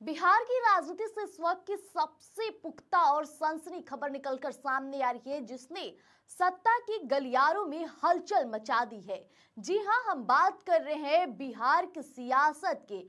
बिहार की राजनीति से इस वक्त की सबसे पुख्ता और सनसनी खबर निकलकर सामने आ रही है, जिसने सत्ता की गलियारों में हलचल मचा दी है। जी हां, हम बात कर रहे हैं बिहार की सियासत के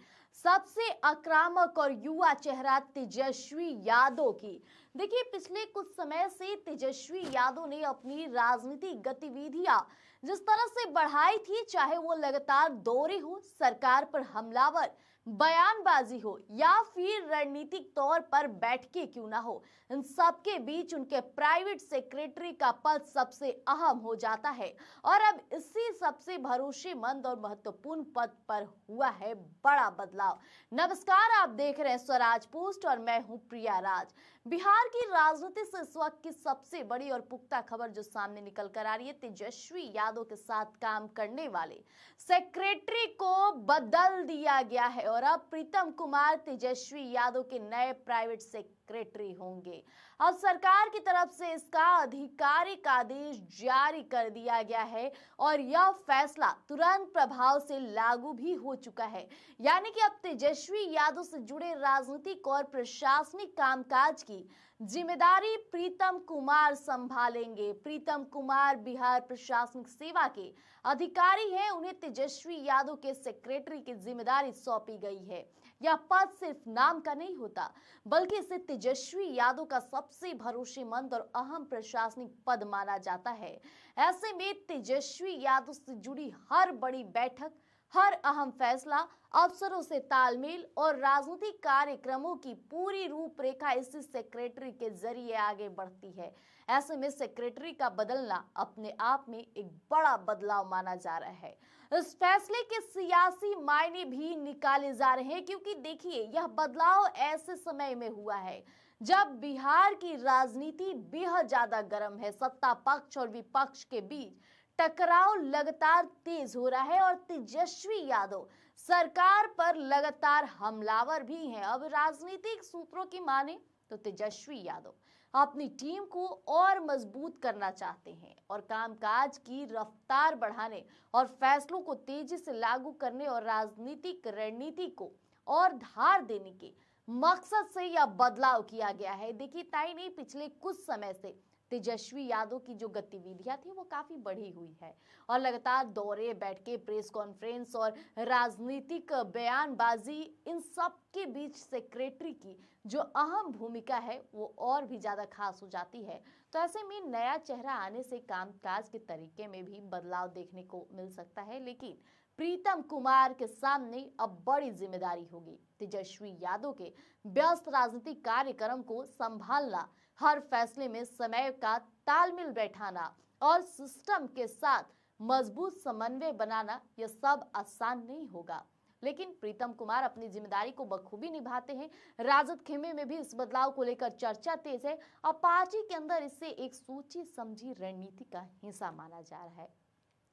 सबसे आक्रामक और युवा चेहरा तेजस्वी यादव की। देखिए, पिछले कुछ समय से तेजस्वी यादव ने अपनी राजनीतिक गतिविधियां जिस तरह से बढ़ाई थी, चाहे वो लगातार दौरे हो, सरकार पर हमलावर बयानबाजी हो या फिर रणनीतिक तौर पर बैठकें क्यों ना हो, इन सबके बीच उनके प्राइवेट सेक्रेटरी का पद सबसे अहम हो जाता है। और अब इसी सबसे भरोसेमंद और महत्वपूर्ण पद पर हुआ है बड़ा बदलाव। नमस्कार, आप देख रहे हैं स्वराज पोस्ट और मैं हूं प्रिया राज। बिहार की राजनीति से इस वक्त की सबसे बड़ी और पुख्ता खबर जो सामने निकल कर आ रही है, तेजस्वी यादव के साथ काम करने वाले सेक्रेटरी को बदल दिया गया है और अब प्रीतम कुमार तेजस्वी यादव के नए प्राइवेट सेक्रेटरी होंगे। अब सरकार की तरफ से इसका आधिकारिक आदेश जारी कर दिया गया है और यह फैसला तुरंत प्रभाव से लागू भी हो चुका है। यानी कि अब तेजस्वी यादव से जुड़े राजनीतिक और प्रशासनिक कामकाज की जिम्मेदारी प्रीतम कुमार संभालेंगे। प्रीतम कुमार बिहार प्रशासनिक सेवा के अधिकारी हैं, उन्हें तेजस्वी यादव के सेक्रेटरी की जिम्मेदारी सौंपी गई है। यह पद सिर्फ नाम का नहीं होता, बल्कि इसे तेजस्वी यादव का सबसे भरोसेमंद और अहम प्रशासनिक पद माना जाता है। ऐसे में तेजस्वी यादव से जुड़ी हर बड़ी बैठक, हर अहम फैसला, अफसरों से तालमेल और राजनीतिक कार्यक्रमों की पूरी रूपरेखा इसी सेक्रेटरी के जरिए आगे बढ़ती है। ऐसे में सेक्रेटरी का बदलना अपने आप में एक बड़ा बदलाव माना जा रहा है। इस फैसले के सियासी मायने भी निकाले जा रहे हैं, क्योंकि देखिए, यह बदलाव ऐसे समय में हुआ है जब बिहार की राजनीति बेहद ज्यादा गर्म है। सत्ता पक्ष और विपक्ष के बीच टकराव लगातार तेज हो रहा है और तेजस्वी यादव सरकार पर लगातार हमलावर भी हैं। अब राजनीतिक सूत्रों की माने तो तेजस्वी यादव अपनी टीम को और मजबूत करना चाहते हैं और कामकाज की रफ्तार बढ़ाने और फैसलों को तेजी से लागू करने और राजनीतिक रणनीति को और धार देने के मकसद से यह बदलाव किया गया है। देखिए, ताई नहीं, पिछले कुछ समय से तेजस्वी यादव की जो गतिविधियां थी वो काफी बढ़ी हुई है और लगातार दौरे, बैठके, प्रेस कॉन्फ्रेंस और राजनीतिक बयानबाजी, इन सब के बीच सेक्रेटरी की जो अहम भूमिका है वो और भी ज्यादा खास हो जाती है। तो ऐसे में नया चेहरा आने से कामकाज के तरीके में भी बदलाव देखने को मिल सकता है, लेकिन प्रीतम कुमार के सामने अब बड़ी जिम्मेदारी होगी। तेजस्वी यादव के व्यस्त राजनीतिक कार्यक्रम को संभालना, हर फैसले में समय का तालमेल बैठाना और सिस्टम के साथ मजबूत समन्वय बनाना, यह सब आसान नहीं होगा। लेकिन प्रीतम कुमार अपनी जिम्मेदारी को बखूबी निभाते हैं। राजद खेमे में भी इस बदलाव को लेकर चर्चा तेज है और पार्टी के अंदर इसे एक सोची समझी रणनीति का हिस्सा माना जा रहा है।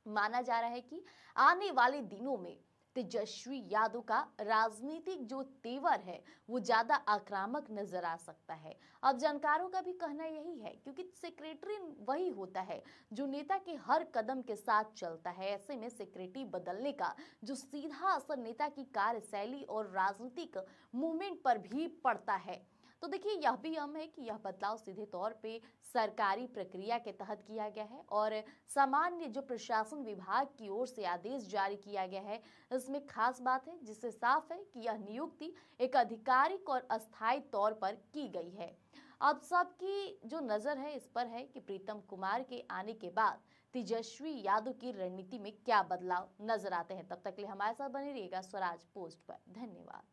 माना जा रहा है कि आने वाले दिनों में तेजस्वी यादव का राजनीतिक जो तेवर है वो ज्यादा आक्रामक नजर आ सकता है। अब जानकारों का भी कहना यही है, क्योंकि सेक्रेटरी वही होता है जो नेता के हर कदम के साथ चलता है। ऐसे में सेक्रेटरी बदलने का जो सीधा असर नेता की कार्यशैली और राजनीतिक मूवमेंट पर भी पड़ता है। तो देखिए, यह भी अहम है कि यह बदलाव सीधे तौर पे सरकारी प्रक्रिया के तहत किया गया है और सामान्य जो प्रशासन विभाग की ओर से आदेश जारी किया गया है, इसमें खास बात है जिससे साफ है कि यह नियुक्ति एक आधिकारिक और अस्थायी तौर पर की गई है। अब सबकी जो नजर है इस पर है कि प्रीतम कुमार के आने के बाद तेजस्वी यादव की रणनीति में क्या बदलाव नजर आते हैं। तब तक के लिए हमारे साथ बने रहिएगा स्वराज पोस्ट पर। धन्यवाद।